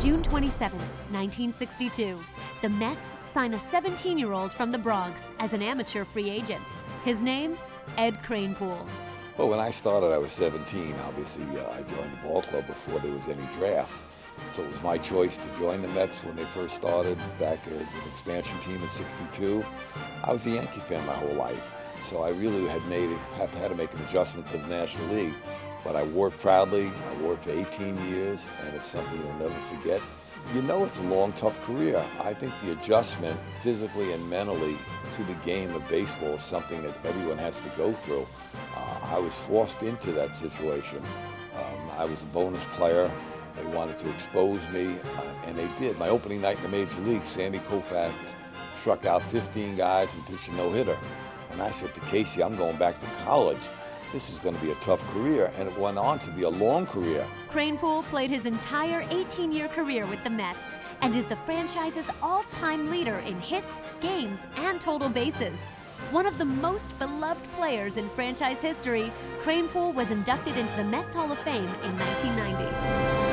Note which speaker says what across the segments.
Speaker 1: June 27, 1962, the Mets sign a 17-year-old from the Bronx as an amateur free agent. His name, Ed Kranepool.
Speaker 2: Well, when I started, I was 17. Obviously, I joined the ball club before there was any draft. So it was my choice to join the Mets when they first started, back as an expansion team in '62. I was a Yankee fan my whole life, so I really had to make an adjustment to the National League. But I wore it proudly. I wore it for 18 years, and it's something you'll never forget. You know, it's a long, tough career. I think the adjustment physically and mentally to the game of baseball is something that everyone has to go through. I was forced into that situation. I was a bonus player. They wanted to expose me, and they did. My opening night in the Major League, Sandy Koufax struck out 15 guys and pitched a no-hitter. And I said to Casey, I'm going back to college. This is going to be a tough career, and it went on to be a long career.
Speaker 1: Kranepool played his entire 18-year career with the Mets and is the franchise's all-time leader in hits, games, and total bases. One of the most beloved players in franchise history, Kranepool was inducted into the Mets Hall of Fame in 1990.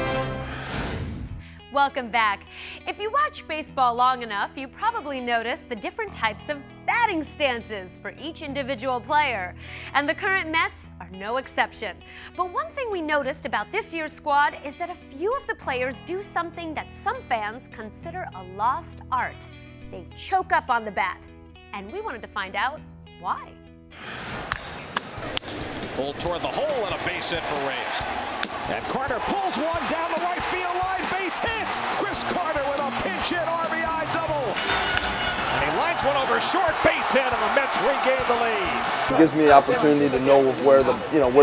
Speaker 1: Welcome back. If you watch baseball long enough, you probably notice the different types of batting stances for each individual player. And the current Mets are no exception. But one thing we noticed about this year's squad is that a few of the players do something that some fans consider a lost art. They choke up on the bat. And we wanted to find out why.
Speaker 3: Pulled toward the hole and a base hit for Rays. And Carter pulls one down the right field line, base hit! Chris Carter with a pinch hit RBI double. And he lines one over short, base hit, and the Mets regain the lead.
Speaker 4: It gives me the opportunity to know where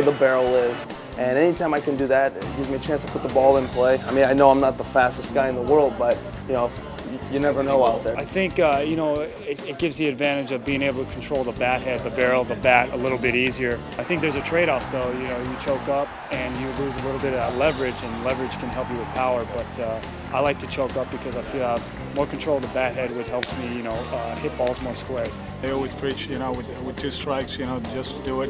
Speaker 4: the barrel is. And anytime I can do that, it gives me a chance to put the ball in play. I mean, I know I'm not the fastest guy in the world, but you never know out there.
Speaker 5: I think it gives the advantage of being able to control the bat head, the barrel, the bat a little bit easier. I think there's a trade-off though. You choke up and you lose a little bit of that leverage, and leverage can help you with power. But I like to choke up because I feel I have more control of the bat head, which helps me, hit balls more square.
Speaker 6: They always preach, with 2 strikes, just do it,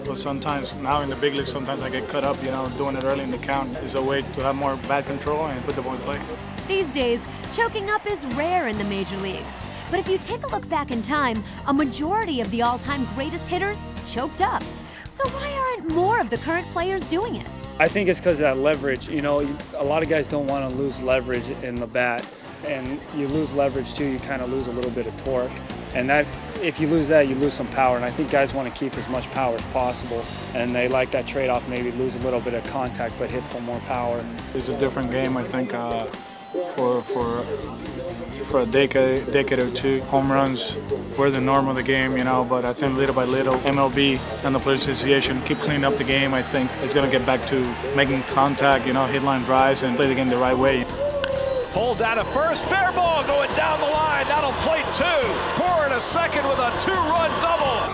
Speaker 6: But sometimes, now in the big league, sometimes I get cut up, doing it early in the count is a way to have more bat control and put the ball in play.
Speaker 1: These days, choking up is rare in the major leagues. But if you take a look back in time, a majority of the all-time greatest hitters choked up. So why aren't more of the current players doing it?
Speaker 5: I think it's because of that leverage. A lot of guys don't want to lose leverage in the bat. And you lose leverage too, you kind of lose a little bit of torque. And that, if you lose that, you lose some power. And I think guys want to keep as much power as possible. And they like that trade-off, maybe lose a little bit of contact, but hit for more power.
Speaker 6: It's a different game, I think, for a decade or two. Home runs were the norm of the game, but I think little by little, MLB and the Players Association keep cleaning up the game. I think it's going to get back to making contact, hit line drives, and play the game the right way.
Speaker 3: Pulled down at first, fair ball going down the line. That'll play 2. Poor in a second with a 2-run double.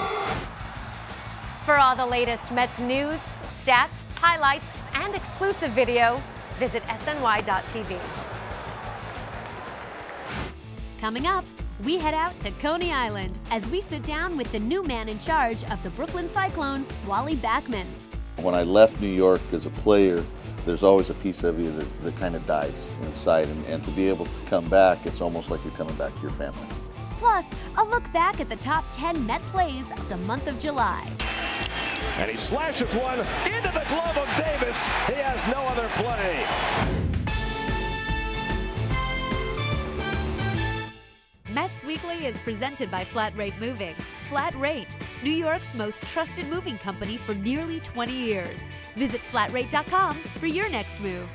Speaker 1: For all the latest Mets news, stats, highlights, and exclusive video, visit SNY.tv. Coming up, we head out to Coney Island as we sit down with the new man in charge of the Brooklyn Cyclones, Wally Backman.
Speaker 7: When I left New York as a player, there's always a piece of you that kind of dies inside, and to be able to come back, it's almost like you're coming back to your family.
Speaker 1: Plus, a look back at the top 10 Met plays of the month of July.
Speaker 3: And he slashes one into the glove of Davis. He has no other play.
Speaker 1: Mets Weekly is presented by FlatRate Moving. FlatRate, New York's most trusted moving company for nearly 20 years. Visit flatrate.com for your next move.